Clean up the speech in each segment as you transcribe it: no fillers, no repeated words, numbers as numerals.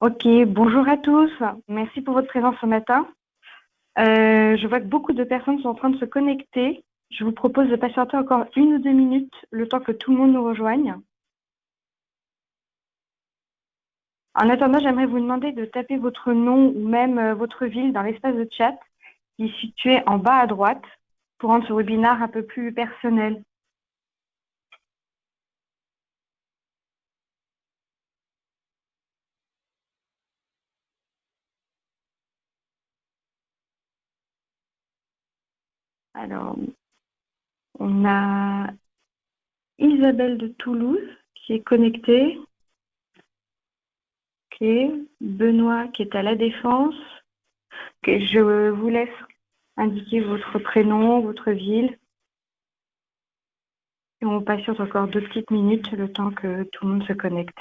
Ok, bonjour à tous. Merci pour votre présence ce matin. Je vois que beaucoup de personnes sont en train de se connecter. Je vous propose de patienter encore 1 ou 2 minutes, le temps que tout le monde nous rejoigne. En attendant, j'aimerais vous demander de taper votre nom ou même votre ville dans l'espace de chat qui est situé en bas à droite pour rendre ce webinaire un peu plus personnel. Alors, on a Isabelle de Toulouse qui est connectée. Ok, Benoît qui est à La Défense. Ok, je vous laisse indiquer votre prénom, votre ville. Et on patiente encore 2 petites minutes le temps que tout le monde se connecte.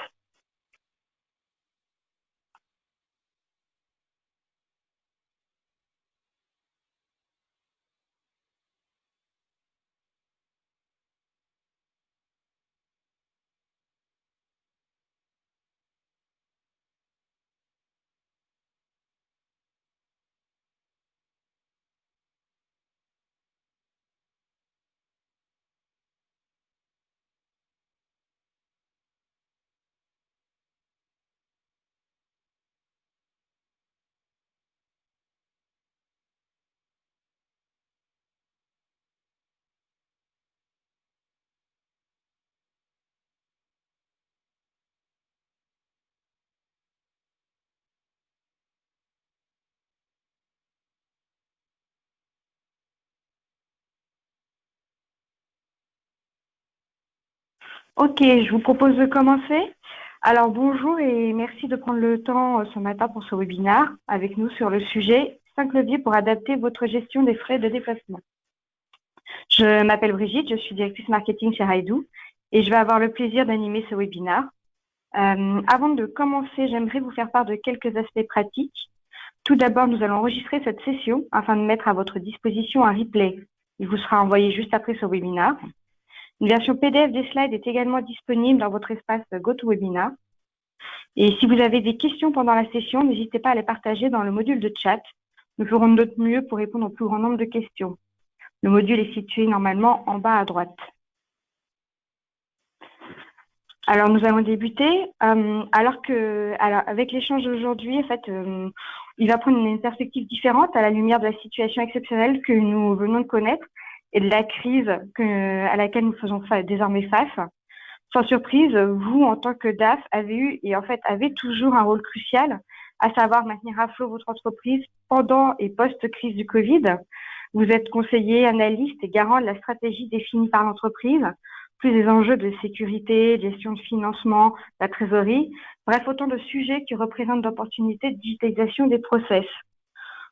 Ok, je vous propose de commencer. Alors bonjour et merci de prendre le temps ce matin pour ce webinaire avec nous sur le sujet 5 leviers pour adapter votre gestion des frais de déplacement. Je m'appelle Brigitte, je suis directrice marketing chez Raidou et je vais avoir le plaisir d'animer ce webinaire. Avant de commencer, j'aimerais vous faire part de quelques aspects pratiques. Tout d'abord, nous allons enregistrer cette session afin de mettre à votre disposition un replay. Il vous sera envoyé juste après ce webinaire. Une version PDF des slides est également disponible dans votre espace GoToWebinar. Et si vous avez des questions pendant la session, n'hésitez pas à les partager dans le module de chat. Nous ferons de notre mieux pour répondre au plus grand nombre de questions. Le module est situé normalement en bas à droite. Alors, nous allons débuter. Avec l'échange d'aujourd'hui, en fait, il va prendre une perspective différente à la lumière de la situation exceptionnelle que nous venons de connaître et de la crise à laquelle nous faisons désormais face. Sans surprise, vous, en tant que DAF, avez toujours un rôle crucial, à savoir maintenir à flot votre entreprise pendant et post-crise du Covid. Vous êtes conseiller, analyste et garant de la stratégie définie par l'entreprise, plus des enjeux de sécurité, gestion de financement, la trésorerie, bref, autant de sujets qui représentent d'opportunités de digitalisation des process.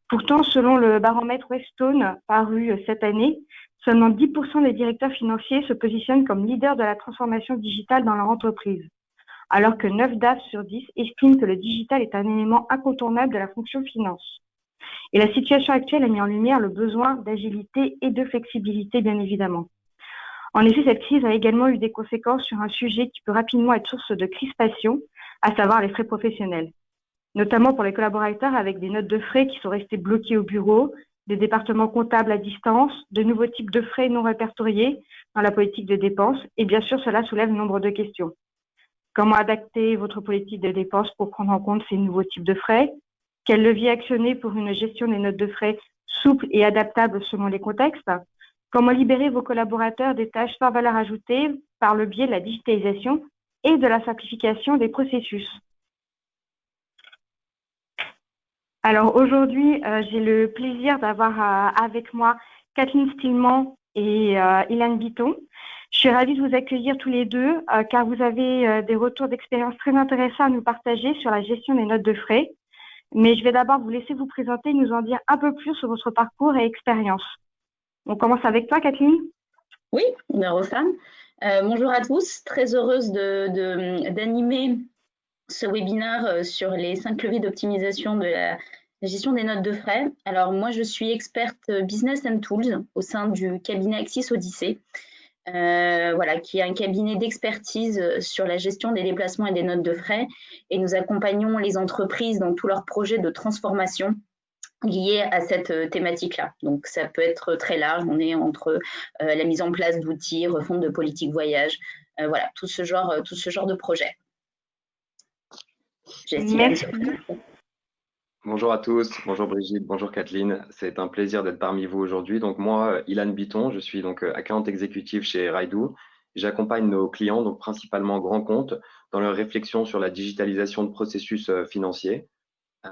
Pourtant, selon le baromètre Westone paru cette année, seulement 10% des directeurs financiers se positionnent comme leaders de la transformation digitale dans leur entreprise, alors que 9 DAF sur 10 estiment que le digital est un élément incontournable de la fonction finance. Et la situation actuelle a mis en lumière le besoin d'agilité et de flexibilité, bien évidemment. En effet, cette crise a également eu des conséquences sur un sujet qui peut rapidement être source de crispation, à savoir les frais professionnels, notamment pour les collaborateurs avec des notes de frais qui sont restées bloquées au bureau, des départements comptables à distance, de nouveaux types de frais non répertoriés dans la politique de dépenses, et bien sûr, cela soulève nombre de questions. Comment adapter votre politique de dépenses pour prendre en compte ces nouveaux types de frais? Quel levier actionner pour une gestion des notes de frais souple et adaptable selon les contextes? Comment libérer vos collaborateurs des tâches sans valeur ajoutée par le biais de la digitalisation et de la simplification des processus? Alors aujourd'hui, j'ai le plaisir d'avoir avec moi Kathleen Stillman et Ilan Bitton. Je suis ravie de vous accueillir tous les deux car vous avez des retours d'expérience très intéressants à nous partager sur la gestion des notes de frais. Mais je vais d'abord vous laisser vous présenter et nous en dire un peu plus sur votre parcours et expérience. On commence avec toi, Kathleen. Oui, Roxane. Bonjour à tous, très heureuse d'animer ce webinaire sur les 5 leviers d'optimisation de la gestion des notes de frais. Alors moi, je suis experte Business and Tools au sein du cabinet Axis Odyssée. voilà, qui est un cabinet d'expertise sur la gestion des déplacements et des notes de frais. Et nous accompagnons les entreprises dans tous leurs projets de transformation liés à cette thématique-là. Donc, ça peut être très large. On est entre la mise en place d'outils, refonte de politique voyage, voilà, tout ce genre de projet. Merci. Bonjour à tous, bonjour Brigitte, bonjour Kathleen. C'est un plaisir d'être parmi vous aujourd'hui. Donc moi, Ilan Biton, je suis donc account exécutif chez Rydoo. J'accompagne nos clients, donc principalement grands comptes, dans leur réflexion sur la digitalisation de processus financiers.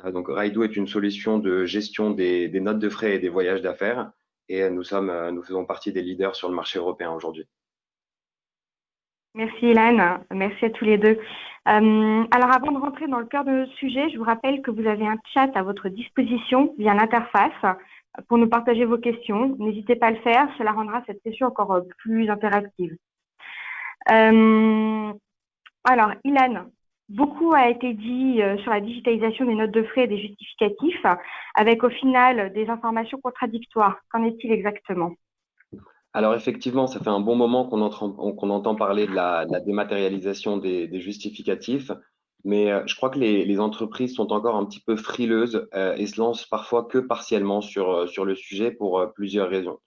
Donc Rydoo est une solution de gestion des notes de frais et des voyages d'affaires, et nous faisons partie des leaders sur le marché européen aujourd'hui. Merci Ilan, merci à tous les deux. Alors avant de rentrer dans le cœur de notre sujet, je vous rappelle que vous avez un chat à votre disposition via l'interface pour nous partager vos questions. N'hésitez pas à le faire, cela rendra cette session encore plus interactive. Alors Ilan, beaucoup a été dit sur la digitalisation des notes de frais et des justificatifs, avec au final des informations contradictoires. Qu'en est-il exactement ? Alors effectivement, ça fait un bon moment qu'on entend parler de la dématérialisation des justificatifs, mais je crois que les entreprises sont encore un petit peu frileuses et se lancent parfois que partiellement sur le sujet pour plusieurs raisons.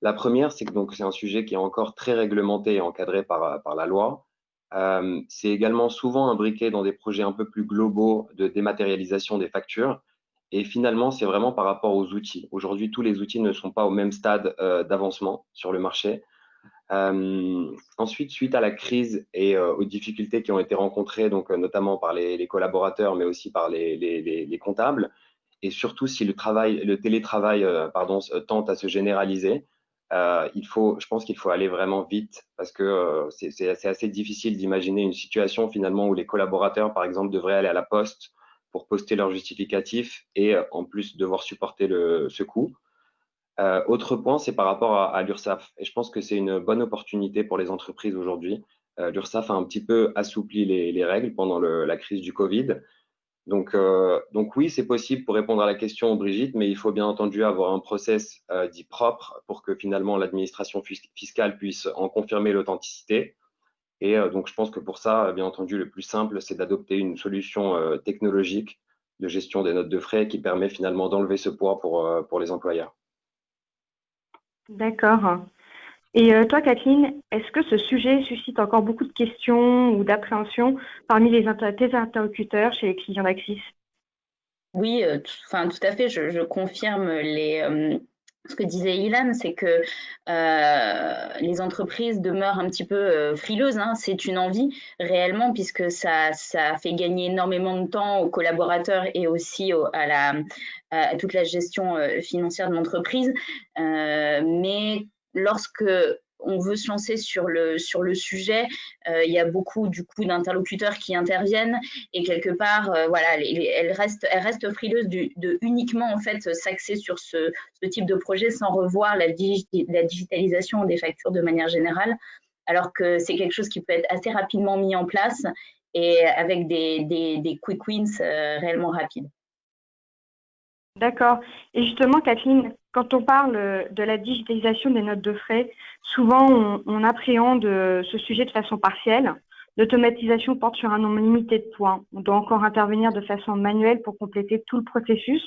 La première, c'est que donc c'est un sujet qui est encore très réglementé et encadré par la loi. C'est également souvent imbriqué dans des projets un peu plus globaux de dématérialisation des factures. Et finalement, c'est vraiment par rapport aux outils. Aujourd'hui, tous les outils ne sont pas au même stade d'avancement sur le marché. Ensuite, suite à la crise et aux difficultés qui ont été rencontrées, donc notamment par les collaborateurs, mais aussi par les comptables, et surtout si le télétravail tente à se généraliser, je pense qu'il faut aller vraiment vite parce que c'est assez difficile d'imaginer une situation finalement où les collaborateurs, par exemple, devraient aller à la poste pour poster leur justificatif et en plus devoir supporter ce coût. Autre point, c'est par rapport à l'URSSAF. Et je pense que c'est une bonne opportunité pour les entreprises aujourd'hui. L'URSSAF a un petit peu assoupli les règles pendant la crise du Covid. Donc oui, c'est possible pour répondre à la question, Brigitte, mais il faut bien entendu avoir un process dit propre pour que finalement l'administration fiscale puisse en confirmer l'authenticité. Et donc, je pense que pour ça, bien entendu, le plus simple, c'est d'adopter une solution technologique de gestion des notes de frais qui permet finalement d'enlever ce poids pour les employeurs. D'accord. Et toi, Kathleen, est-ce que ce sujet suscite encore beaucoup de questions ou d'appréhension parmi tes interlocuteurs chez les clients d'Axis ? Oui, tout à fait, je confirme ce que disait Ilan, c'est que les entreprises demeurent un petit peu frileuses, hein. C'est une envie réellement puisque ça fait gagner énormément de temps aux collaborateurs et aussi à toute la gestion financière de l'entreprise. Mais lorsque on veut se lancer sur le sujet, il y a beaucoup du coup d'interlocuteurs qui interviennent et quelque part, voilà, elles restent frileuses de uniquement en fait s'axer sur ce type de projet sans revoir la digitalisation des factures de manière générale, alors que c'est quelque chose qui peut être assez rapidement mis en place et avec des quick wins réellement rapides. D'accord. Et justement, Kathleen, quand on parle de la digitalisation des notes de frais, souvent on appréhende ce sujet de façon partielle. L'automatisation porte sur un nombre limité de points. On doit encore intervenir de façon manuelle pour compléter tout le processus.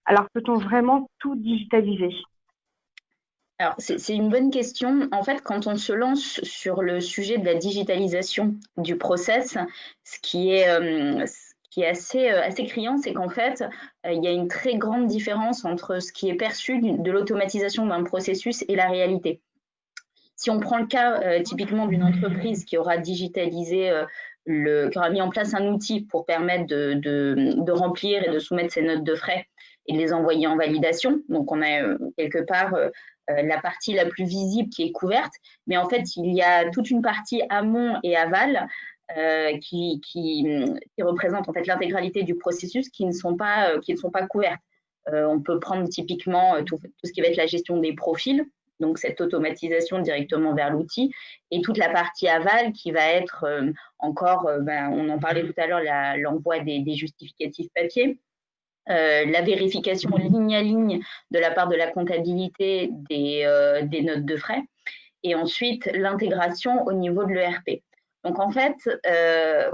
Alors, peut-on vraiment tout digitaliser ? Alors, c'est une bonne question. En fait, quand on se lance sur le sujet de la digitalisation du process, ce qui est assez criant, c'est qu'en fait, il y a une très grande différence entre ce qui est perçu de l'automatisation d'un processus et la réalité. Si on prend le cas typiquement d'une entreprise qui aura digitalisé, qui aura mis en place un outil pour permettre de remplir et de soumettre ses notes de frais et de les envoyer en validation, donc on a quelque part la partie la plus visible qui est couverte, mais en fait, il y a toute une partie amont et aval qui représentent en fait l'intégralité du processus qui ne sont pas couvertes. On peut prendre typiquement tout ce qui va être la gestion des profils, donc cette automatisation directement vers l'outil, et toute la partie aval qui va être encore, on en parlait tout à l'heure, l'envoi des justificatifs papier, la vérification ligne à ligne de la part de la comptabilité des notes de frais. et ensuite l'intégration au niveau de l'ERP. Donc en fait,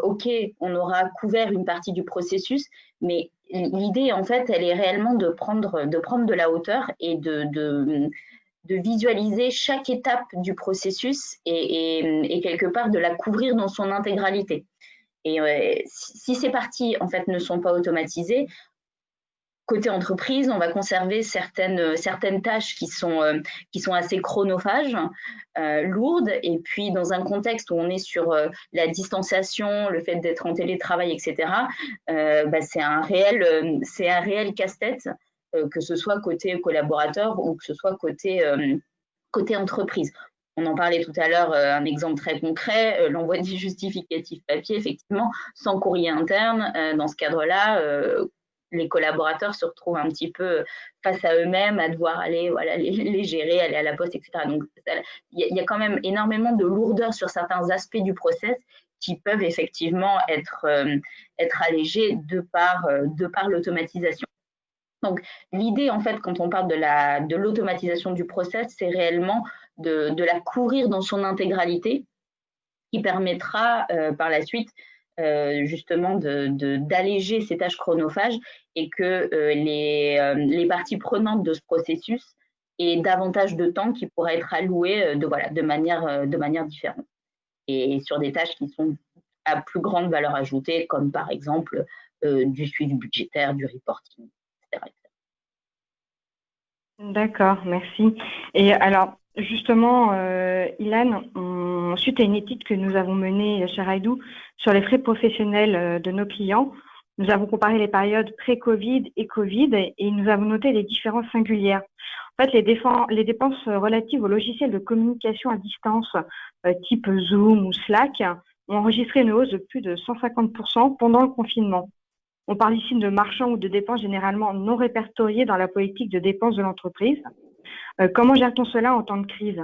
OK, on aura couvert une partie du processus, mais l'idée, en fait, elle est réellement de prendre de la hauteur et de visualiser chaque étape du processus et quelque part de la couvrir dans son intégralité. Et si ces parties en fait ne sont pas automatisées, côté entreprise, on va conserver certaines tâches qui sont assez chronophages, lourdes, et puis dans un contexte où on est sur la distanciation, le fait d'être en télétravail, etc. C'est un réel casse-tête, que ce soit côté collaborateur ou que ce soit côté entreprise. On en parlait tout à l'heure, un exemple très concret, l'envoi du justificatif papier, effectivement, sans courrier interne. Dans ce cadre-là, les collaborateurs se retrouvent un petit peu face à eux-mêmes, à devoir aller les gérer, aller à la poste, etc. Donc, il y a quand même énormément de lourdeur sur certains aspects du process qui peuvent effectivement être allégés de par l'automatisation. Donc, l'idée, en fait, quand on parle de l'automatisation du process, c'est réellement de la couvrir dans son intégralité, qui permettra par la suite justement d'alléger ces tâches chronophages et que les parties prenantes de ce processus aient davantage de temps qui pourra être alloué de manière différente. Et sur des tâches qui sont à plus grande valeur ajoutée, comme par exemple du suivi budgétaire, du reporting, etc. D'accord, merci. Et alors, justement, Ilan, suite à une étude que nous avons menée chez Rydoo sur les frais professionnels de nos clients, nous avons comparé les périodes pré-Covid et Covid et nous avons noté des différences singulières. En fait, les dépenses relatives aux logiciels de communication à distance, type Zoom ou Slack, ont enregistré une hausse de plus de 150% pendant le confinement. On parle ici de marchands ou de dépenses généralement non répertoriées dans la politique de dépenses de l'entreprise. Comment gère-t-on cela en temps de crise?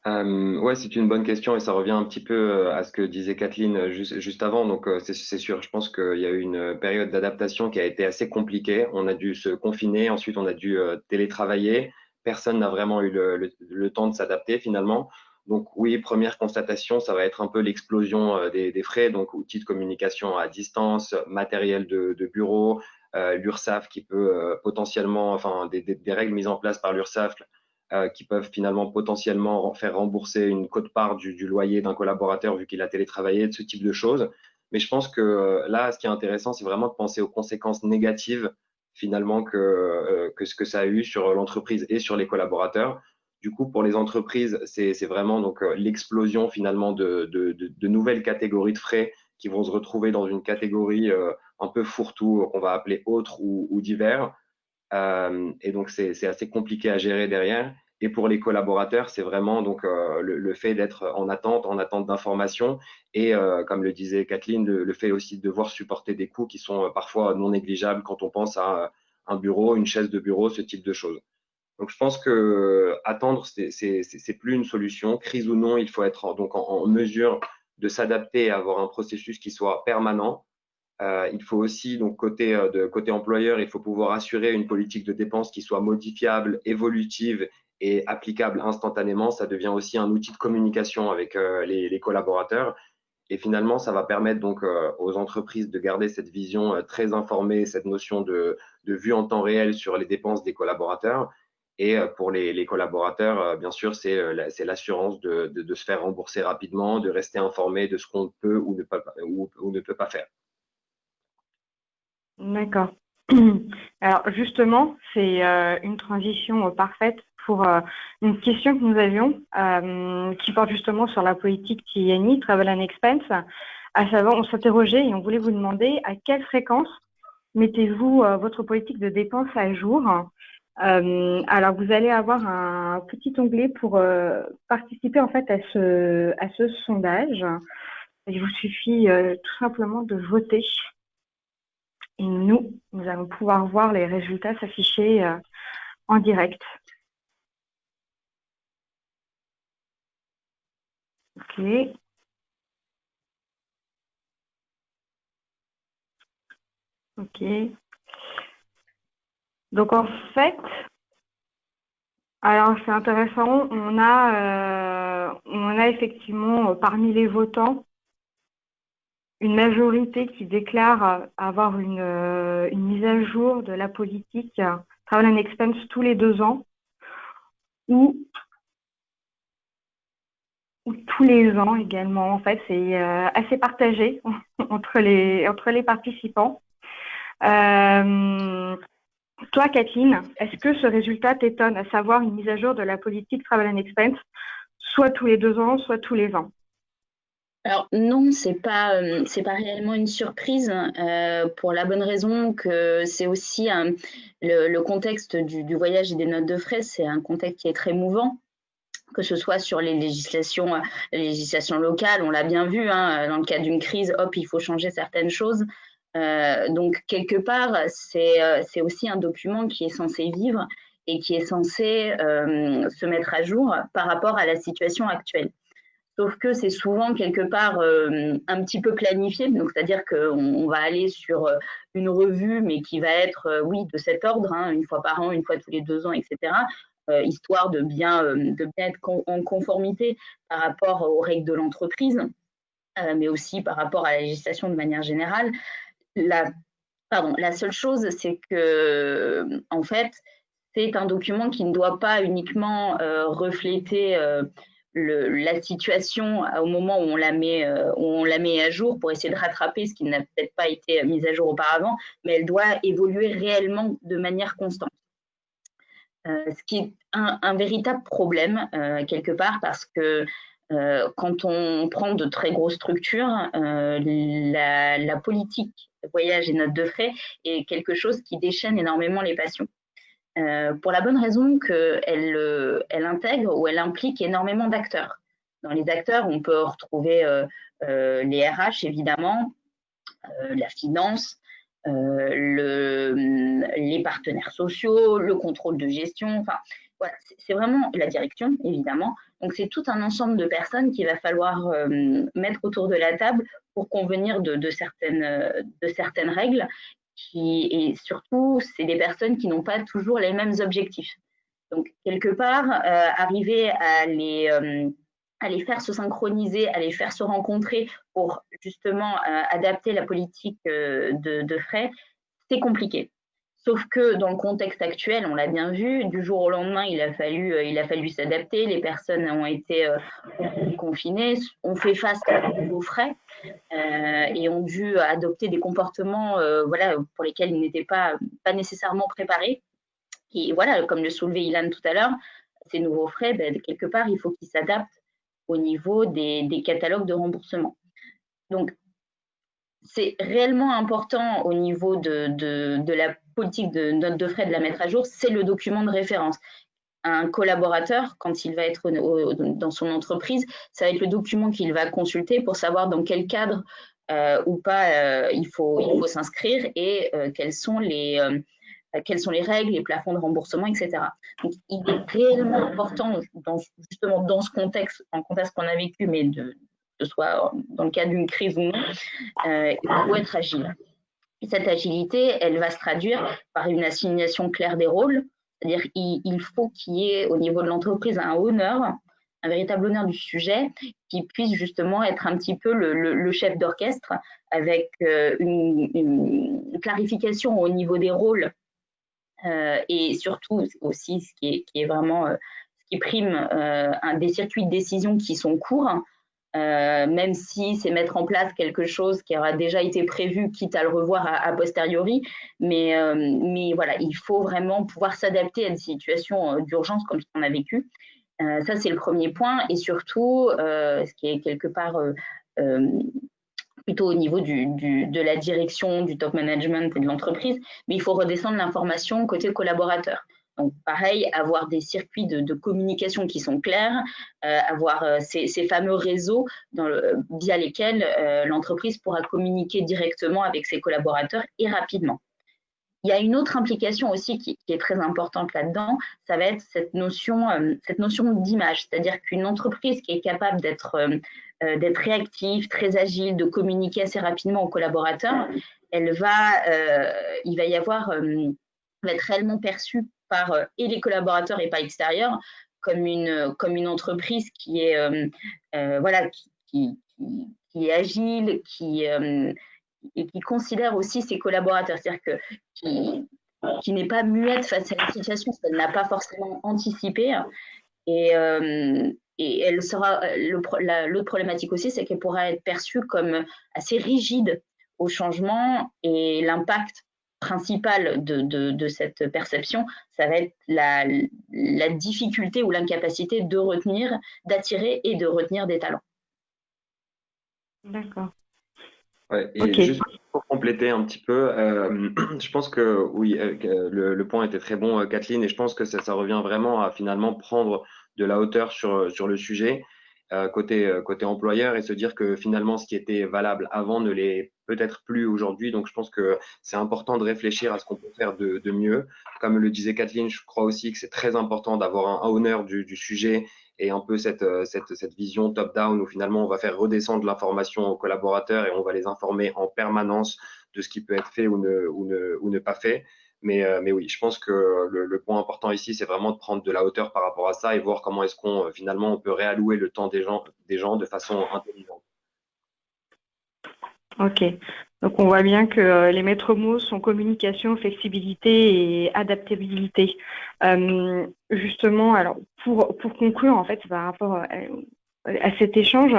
Ouais, c'est une bonne question et ça revient un petit peu à ce que disait Kathleen juste avant. Donc, c'est sûr, je pense qu'il y a eu une période d'adaptation qui a été assez compliquée. On a dû se confiner, ensuite on a dû télétravailler. Personne n'a vraiment eu le temps de s'adapter finalement. Donc, oui, première constatation, ça va être un peu l'explosion des frais. Donc, outils de communication à distance, matériel de bureau, l'URSSAF qui peut potentiellement, enfin, des règles mises en place par l'URSSAF qui peuvent finalement potentiellement faire rembourser une quote-part du loyer d'un collaborateur vu qu'il a télétravaillé, de ce type de choses. Mais je pense que là, ce qui est intéressant, c'est vraiment de penser aux conséquences négatives finalement que ce que ça a eu sur l'entreprise et sur les collaborateurs. Du coup, pour les entreprises, c'est vraiment donc l'explosion finalement de nouvelles catégories de frais qui vont se retrouver dans une catégorie un peu fourre-tout qu'on va appeler autres ou divers. Et donc, c'est assez compliqué à gérer derrière. Et pour les collaborateurs, c'est vraiment donc le fait d'être en attente d'informations et comme le disait Kathleen, le fait aussi de devoir supporter des coûts qui sont parfois non négligeables quand on pense à un bureau, une chaise de bureau, ce type de choses. Donc je pense que attendre, c'est plus une solution. Crise ou non, il faut être donc en mesure de s'adapter et avoir un processus qui soit permanent. Il faut aussi, donc côté employeur, il faut pouvoir assurer une politique de dépenses qui soit modifiable, évolutive et applicable instantanément. Ça devient aussi un outil de communication avec les collaborateurs. Et finalement, ça va permettre donc aux entreprises de garder cette vision très informée, cette notion de vue en temps réel sur les dépenses des collaborateurs. Et pour les collaborateurs, bien sûr, c'est l'assurance de se faire rembourser rapidement, de rester informé de ce qu'on peut ou ne peut pas faire. D'accord. Alors justement, c'est une transition parfaite pour une question que nous avions qui porte justement sur la politique TNI, Travel and Expense. À savoir, on s'interrogeait et on voulait vous demander à quelle fréquence mettez-vous votre politique de dépenses à jour. Alors vous allez avoir un petit onglet pour participer en fait à ce sondage. Il vous suffit tout simplement de voter. Et nous allons pouvoir voir les résultats s'afficher en direct. OK. OK. Donc en fait, Alors, c'est intéressant. On a effectivement parmi les votants une majorité qui déclare avoir une mise à jour de la politique Travel and Expense tous les 2 ans ou tous les ans également. En fait, c'est assez partagé entre les participants. Toi, Kathleen, est-ce que ce résultat t'étonne, à savoir une mise à jour de la politique Travel and Expense, soit tous les 2 ans, soit tous les ans? Alors non, c'est pas réellement une surprise pour la bonne raison que c'est aussi le contexte du voyage et des notes de frais, c'est un contexte qui est très mouvant, que ce soit sur les législations locales, on l'a bien vu, hein, dans le cas d'une crise, hop, il faut changer certaines choses. Donc quelque part, c'est aussi un document qui est censé vivre et qui est censé se mettre à jour par rapport à la situation actuelle. Sauf que c'est souvent quelque part un petit peu planifié, donc c'est-à-dire qu'on va aller sur une revue, mais qui va être, oui, de cet ordre, hein, une fois par an, une fois tous les 2 ans, etc., histoire de bien être en conformité par rapport aux règles de l'entreprise, mais aussi par rapport à la législation de manière générale. La seule chose, c'est que, en fait, c'est un document qui ne doit pas uniquement refléter la situation au moment où on la met à jour pour essayer de rattraper ce qui n'a peut-être pas été mis à jour auparavant, mais elle doit évoluer réellement de manière constante. Ce qui est un véritable problème quelque part parce que quand on prend de très grosses structures, la politique voyage et notes de frais est quelque chose qui déchaîne énormément les passions. Pour la bonne raison qu'elle intègre ou elle implique énormément d'acteurs. Dans les acteurs, on peut retrouver les RH, évidemment, la finance, les partenaires sociaux, le contrôle de gestion, enfin, voilà, c'est vraiment la direction, évidemment. Donc, c'est tout un ensemble de personnes qu'il va falloir mettre autour de la table pour convenir de certaines règles. Et surtout, c'est des personnes qui n'ont pas toujours les mêmes objectifs. Donc, quelque part, arriver à les faire se synchroniser, à les faire se rencontrer pour justement adapter la politique de frais, c'est compliqué. Sauf que dans le contexte actuel, on l'a bien vu, du jour au lendemain, il a fallu s'adapter. Les personnes ont été confinées, ont fait face à de nouveaux frais et ont dû adopter des comportements voilà, pour lesquels ils n'étaient pas nécessairement préparés. Et voilà, comme le soulevait Ilan tout à l'heure, ces nouveaux frais, ben, quelque part, il faut qu'ils s'adaptent au niveau des catalogues de remboursement. Donc, c'est réellement important au niveau de la politique de notes de frais de la mettre à jour, c'est le document de référence. Un collaborateur, quand il va être dans son entreprise, ça va être le document qu'il va consulter pour savoir dans quel cadre ou pas il faut s'inscrire et quelles sont les règles, les plafonds de remboursement, etc. Donc, il est réellement important, justement dans ce contexte, en contexte qu'on a vécu, mais que ce soit dans le cas d'une crise ou non, il faut être agile. Et cette agilité, elle va se traduire par une assignation claire des rôles, c'est-à-dire qu'il faut qu'il y ait au niveau de l'entreprise un véritable honneur du sujet, qui puisse justement être un petit peu le chef d'orchestre avec une clarification au niveau des rôles et surtout aussi ce qui est vraiment ce qui prime des circuits de décision qui sont courts, même si c'est mettre en place quelque chose qui aura déjà été prévu, quitte à le revoir a posteriori. Mais voilà, il faut vraiment pouvoir s'adapter à des situations d'urgence comme ce qu'on a vécu. Ça, c'est le premier point. Et surtout, ce qui est quelque part plutôt au niveau de la direction, du top management et de l'entreprise, mais il faut redescendre l'information côté collaborateur. Donc, pareil, avoir des circuits de communication qui sont clairs, avoir ces fameux réseaux via lesquels l'entreprise pourra communiquer directement avec ses collaborateurs et rapidement. Il y a une autre implication aussi qui est très importante là-dedans, ça va être cette notion d'image, c'est-à-dire qu'une entreprise qui est capable d'être réactive, très agile, de communiquer assez rapidement aux collaborateurs, il va y avoir va être réellement perçue par et les collaborateurs et par l'extérieur comme une entreprise qui est voilà qui est agile, et qui considère aussi ses collaborateurs, c'est-à-dire qui n'est pas muette face à la situation, qu'elle n'a pas forcément anticipé. Et elle sera l'autre problématique aussi, c'est qu'elle pourra être perçue comme assez rigide au changement, et l'impact principal de cette perception, ça va être la difficulté ou l'incapacité de retenir, d'attirer et de retenir des talents. D'accord. Ouais, et Ok. juste pour compléter un petit peu, je pense que oui, que le point était très bon, Kathleen, et je pense que ça revient vraiment à finalement prendre de la hauteur sur le sujet, côté employeur, et se dire que finalement ce qui était valable avant ne l'est peut-être plus aujourd'hui. Donc je pense que c'est important de réfléchir à ce qu'on peut faire de mieux. Comme le disait Kathleen, je crois aussi que c'est très important d'avoir un owner du sujet, et un peu cette vision top-down où finalement on va faire redescendre l'information aux collaborateurs et on va les informer en permanence de ce qui peut être fait ou ne pas fait. Mais oui, je pense que le point important ici, c'est vraiment de prendre de la hauteur par rapport à ça et voir comment est-ce qu'on finalement on peut réallouer le temps des gens de façon intelligente. Ok. Donc on voit bien que les maîtres mots sont communication, flexibilité et adaptabilité. Justement, alors pour conclure en fait par rapport à cet échange,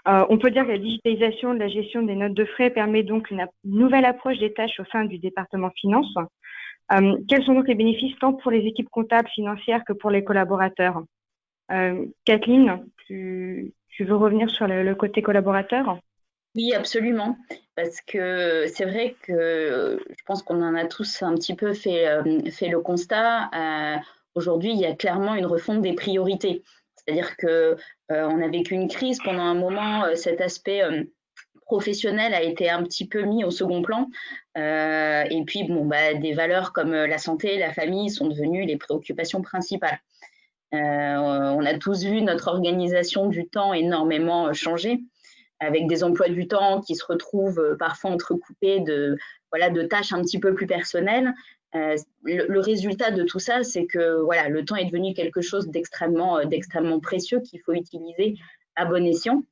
on peut dire que la digitalisation de la gestion des notes de frais permet donc une nouvelle approche des tâches au sein du département finance. Quels sont donc les bénéfices tant pour les équipes comptables, financières que pour les collaborateurs? Kathleen, tu veux revenir sur le côté collaborateur? Oui, absolument, parce que c'est vrai que je pense qu'on en a tous un petit peu fait le constat. Aujourd'hui, il y a clairement une refonte des priorités. C'est-à-dire que on a vécu une crise pendant un moment, cet aspect professionnel a été un petit peu mis au second plan. Et puis, bon, des valeurs comme la santé, la famille sont devenues les préoccupations principales. On a tous vu notre organisation du temps énormément changer, avec des emplois du temps qui se retrouvent parfois entrecoupés de tâches un petit peu plus personnelles. Le résultat de tout ça, c'est que voilà, le temps est devenu quelque chose d'extrêmement précieux qu'il faut utiliser à bon escient.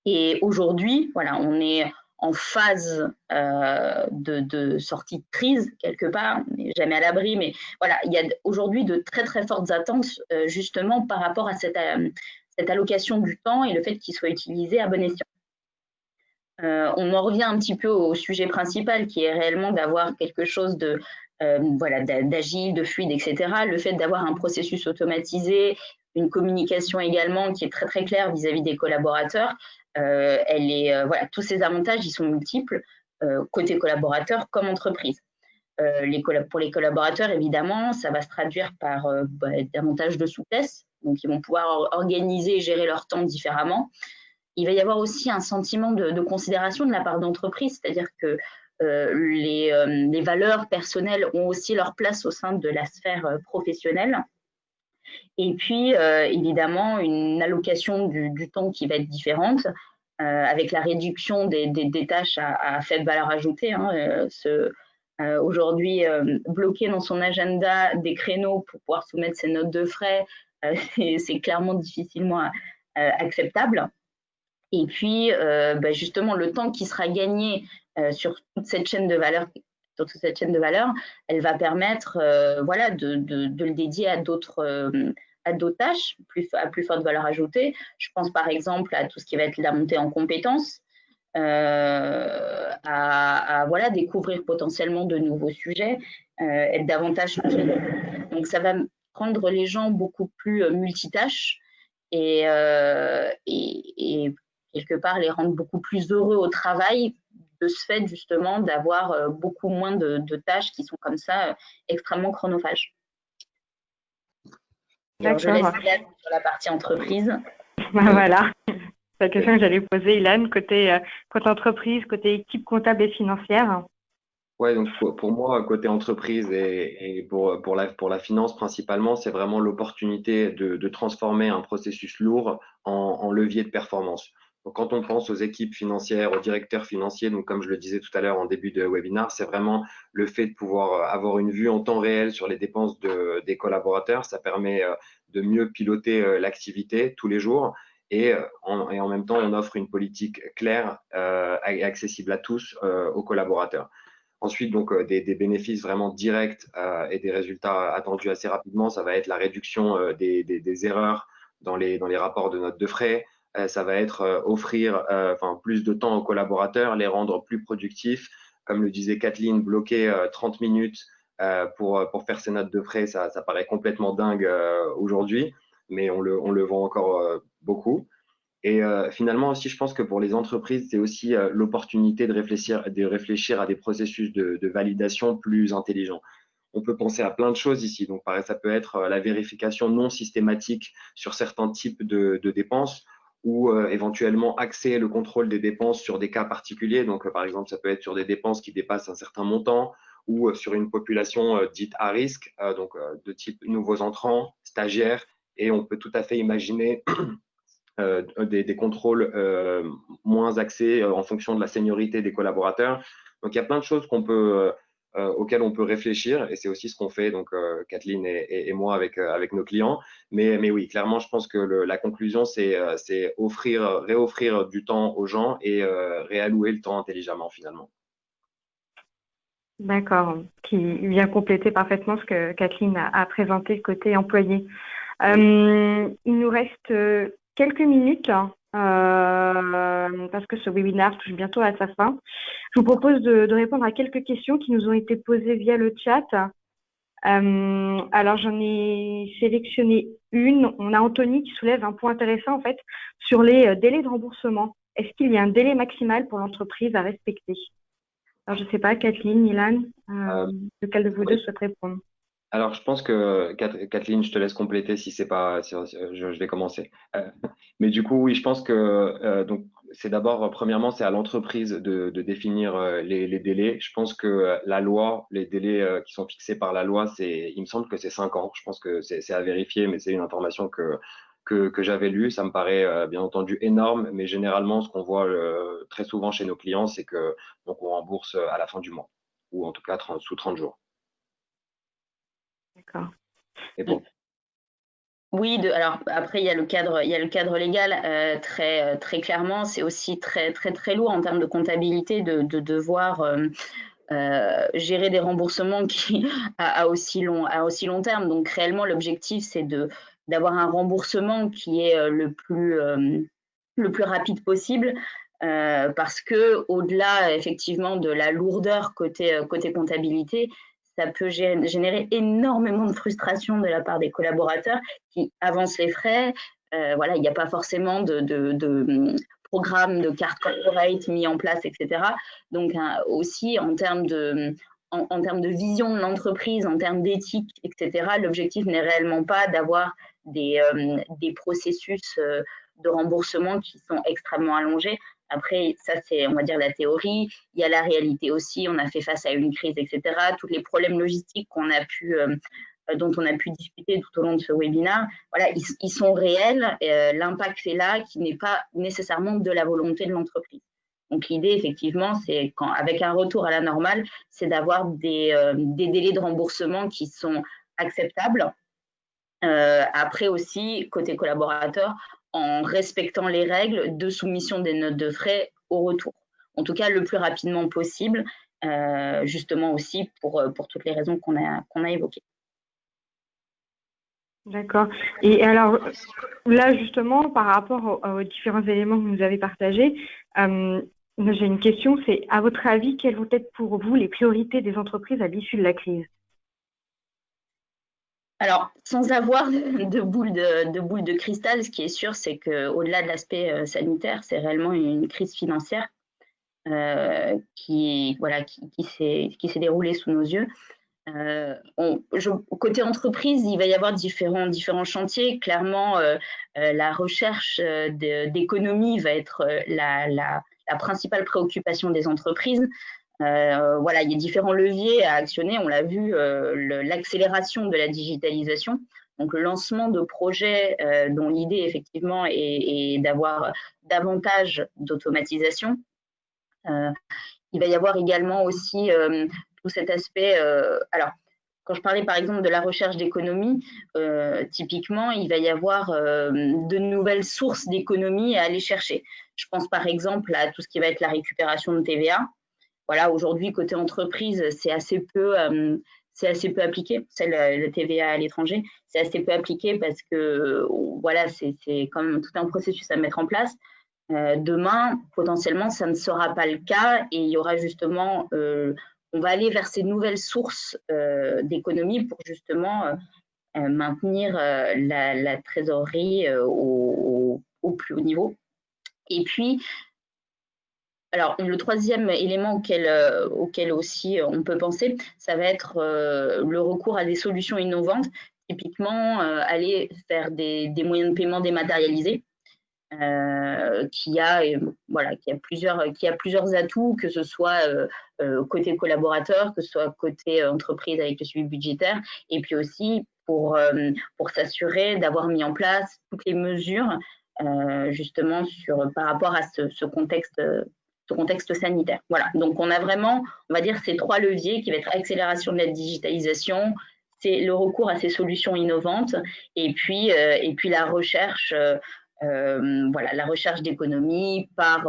Et aujourd'hui, voilà, on est en phase de sortie de crise quelque part, on n'est jamais à l'abri, mais voilà, il y a aujourd'hui de très très fortes attentes justement par rapport à cette allocation du temps et le fait qu'il soit utilisé à bon escient. On en revient un petit peu au sujet principal qui est réellement d'avoir quelque chose d'agile, de fluide, etc. Le fait d'avoir un processus automatisé, une communication également qui est très très claire vis-à-vis des collaborateurs, voilà, tous ces avantages, ils sont multiples, côté collaborateur comme entreprise. Pour les collaborateurs, évidemment, ça va se traduire par davantage de souplesse, donc ils vont pouvoir organiser et gérer leur temps différemment. Il va y avoir aussi un sentiment de considération de la part d'entreprise, c'est-à-dire que les valeurs personnelles ont aussi leur place au sein de la sphère professionnelle. Et puis, évidemment, une allocation du temps qui va être différente, avec la réduction des tâches à faible valeur ajoutée. Aujourd'hui, bloquer dans son agenda des créneaux pour pouvoir soumettre ses notes de frais, c'est clairement difficilement acceptable. Et puis, justement, le temps qui sera gagné sur toute cette chaîne de valeur, elle va permettre de le dédier à d'autres tâches à plus forte valeur ajoutée. Je pense par exemple à tout ce qui va être la montée en compétences, à découvrir potentiellement de nouveaux sujets, être davantage. Donc, ça va rendre les gens beaucoup plus multitâches et quelque part les rendre beaucoup plus heureux au travail, de ce fait justement d'avoir beaucoup moins de tâches qui sont comme ça extrêmement chronophages. Alors, je laisse Ilan sur la partie entreprise. Voilà, c'est la question que j'allais poser, Ilan, côté entreprise, côté équipe comptable et financière. Ouais, donc pour moi, côté entreprise et pour la finance principalement, c'est vraiment l'opportunité de transformer un processus lourd en levier de performance. Donc, quand on pense aux équipes financières, aux directeurs financiers, donc comme je le disais tout à l'heure en début de webinaire, c'est vraiment le fait de pouvoir avoir une vue en temps réel sur les dépenses des collaborateurs. Ça permet de mieux piloter l'activité tous les jours et en même temps, on offre une politique claire et accessible à tous aux collaborateurs. Ensuite, donc des bénéfices vraiment directs et des résultats attendus assez rapidement, ça va être la réduction des erreurs dans les rapports de notes de frais. Ça va être offrir plus de temps aux collaborateurs, les rendre plus productifs. Comme le disait Kathleen, bloquer 30 minutes pour faire ses notes de frais, ça paraît complètement dingue aujourd'hui, mais on le vend encore beaucoup. Et finalement aussi, je pense que pour les entreprises, c'est aussi l'opportunité de réfléchir à des processus de validation plus intelligents. On peut penser à plein de choses ici. Donc, pareil, ça peut être la vérification non systématique sur certains types de dépenses ou éventuellement axer le contrôle des dépenses sur des cas particuliers. Donc, par exemple, ça peut être sur des dépenses qui dépassent un certain montant ou sur une population dite à risque, donc de type nouveaux entrants, stagiaires. Et on peut tout à fait imaginer des contrôles moins axés en fonction de la seniorité des collaborateurs. Donc, il y a plein de choses auxquelles on peut réfléchir et c'est aussi ce qu'on fait, donc Kathleen et moi avec nos clients. Mais oui, clairement, je pense que la conclusion, c'est réoffrir du temps aux gens et réallouer le temps intelligemment finalement. D'accord, qui vient compléter parfaitement ce que Kathleen a présenté côté employé. Il nous reste quelques minutes parce que ce webinaire touche bientôt à sa fin. Je vous propose de répondre à quelques questions qui nous ont été posées via le chat. Alors, j'en ai sélectionné une. On a Anthony qui soulève un point intéressant en fait sur les délais de remboursement. Est-ce qu'il y a un délai maximal pour l'entreprise à respecter? Alors, je ne sais pas, Kathleen, Ilan, lequel de vous deux souhaite répondre? Alors, je pense que Kathleen, je te laisse compléter si c'est pas, je vais commencer. Mais du coup, oui, je pense que donc c'est d'abord, premièrement, c'est à l'entreprise de définir les délais. Je pense que la loi, les délais qui sont fixés par la loi, il me semble que c'est 5 ans. Je pense que c'est à vérifier, mais c'est une information que j'avais lue. Ça me paraît bien entendu énorme, mais généralement, ce qu'on voit très souvent chez nos clients, c'est que donc on rembourse à la fin du mois, ou en tout cas sous 30 jours. D'accord. Et bon. Oui, alors après il y a le cadre légal très clairement, c'est aussi très lourd en termes de comptabilité de devoir gérer des remboursements qui à aussi long terme. Donc réellement l'objectif c'est d'avoir un remboursement qui est le plus rapide possible. Parce que au-delà effectivement de la lourdeur côté comptabilité, ça peut générer énormément de frustration de la part des collaborateurs qui avancent les frais. Voilà, il n'y a pas forcément de programme de carte corporate mis en place, etc. Donc aussi en termes de vision de l'entreprise, en termes d'éthique, etc., l'objectif n'est réellement pas d'avoir des processus de remboursement qui sont extrêmement allongés. Après, ça, c'est, on va dire, la théorie. Il y a la réalité aussi. On a fait face à une crise, etc. Tous les problèmes logistiques dont on a pu discuter tout au long de ce webinaire, voilà, ils sont réels. L'impact est là, qui n'est pas nécessairement de la volonté de l'entreprise. Donc, l'idée, effectivement, c'est avec un retour à la normale, c'est d'avoir des délais de remboursement qui sont acceptables. Après aussi, côté collaborateur, en respectant les règles de soumission des notes de frais au retour. En tout cas, le plus rapidement possible, justement aussi pour toutes les raisons qu'on a évoquées. D'accord. Et alors, là, justement, par rapport aux différents éléments que vous nous avez partagés, j'ai une question, c'est, à votre avis, quelles vont être pour vous les priorités des entreprises à l'issue de la crise? Alors, sans avoir de boule de cristal, ce qui est sûr, c'est qu'au-delà de l'aspect sanitaire, c'est réellement une crise financière qui s'est déroulée sous nos yeux. Côté entreprise, il va y avoir différents chantiers. Clairement, la recherche d'économie va être la principale préoccupation des entreprises. Voilà, il y a différents leviers à actionner. On l'a vu, l'accélération de la digitalisation. donc le lancement de projets dont l'idée effectivement est d'avoir davantage d'automatisation. Il va y avoir également aussi tout cet aspect, alors quand je parlais par exemple de la recherche d'économie, typiquement, il va y avoir de nouvelles sources d'économie à aller chercher. Je pense par exemple à tout ce qui va être la récupération de TVA. Voilà, aujourd'hui, côté entreprise, c'est assez peu appliqué, la TVA à l'étranger. C'est assez peu appliqué parce que voilà, c'est quand même tout un processus à mettre en place. Demain, potentiellement, ça ne sera pas le cas et il y aura justement on va aller vers ces nouvelles sources d'économie pour justement maintenir la trésorerie au plus haut niveau. Et puis, alors, le troisième élément auquel aussi on peut penser, ça va être le recours à des solutions innovantes, typiquement aller faire des moyens de paiement dématérialisés. Qui a plusieurs atouts, que ce soit côté collaborateur, que ce soit côté entreprise avec le suivi budgétaire, et puis aussi pour s'assurer d'avoir mis en place toutes les mesures justement par rapport à ce contexte sanitaire. Voilà, donc on a vraiment, on va dire, ces trois leviers qui va être accélération de la digitalisation, c'est le recours à ces solutions innovantes, et puis la recherche la recherche d'économie par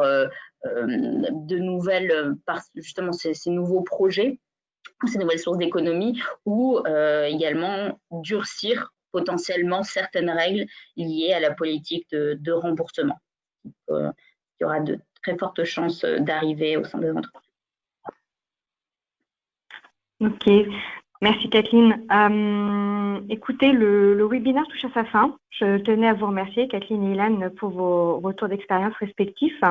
de nouvelles, par justement ces nouveaux projets, ces nouvelles sources d'économie, ou également durcir potentiellement certaines règles liées à la politique de remboursement. Il y aura de très fortes chances d'arriver au sein des entreprises. Ok. Merci Kathleen. Écoutez, le webinaire touche à sa fin. Je tenais à vous remercier, Kathleen et Ilan, pour vos retours d'expérience respectifs.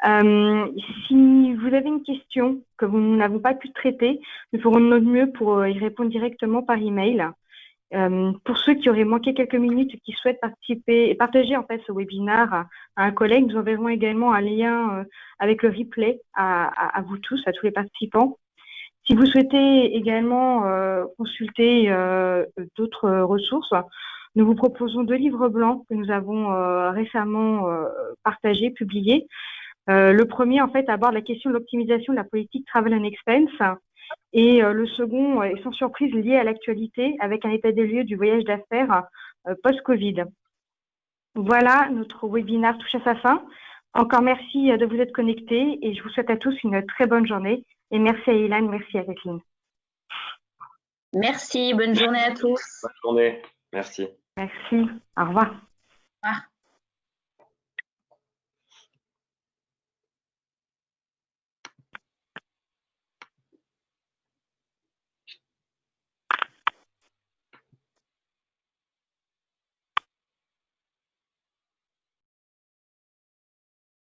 Si vous avez une question que nous n'avons pas pu traiter, nous ferons de notre mieux pour y répondre directement par email. Pour ceux qui auraient manqué quelques minutes et qui souhaitent participer et partager en fait ce webinaire à un collègue, nous enverrons également un lien avec le replay à vous tous, à tous les participants. Si vous souhaitez également consulter d'autres ressources, nous vous proposons 2 livres blancs que nous avons récemment partagés, publiés. Le premier, en fait, aborde la question de l'optimisation de la politique Travel and Expense, et le second est sans surprise lié à l'actualité avec un état des lieux du voyage d'affaires post-Covid. Voilà, notre webinaire touche à sa fin. Encore merci de vous être connectés et je vous souhaite à tous une très bonne journée. Et merci à Ilan, merci à Kathleen. Merci, bonne journée à tous. Bonne journée, merci. Merci, au revoir. Au revoir.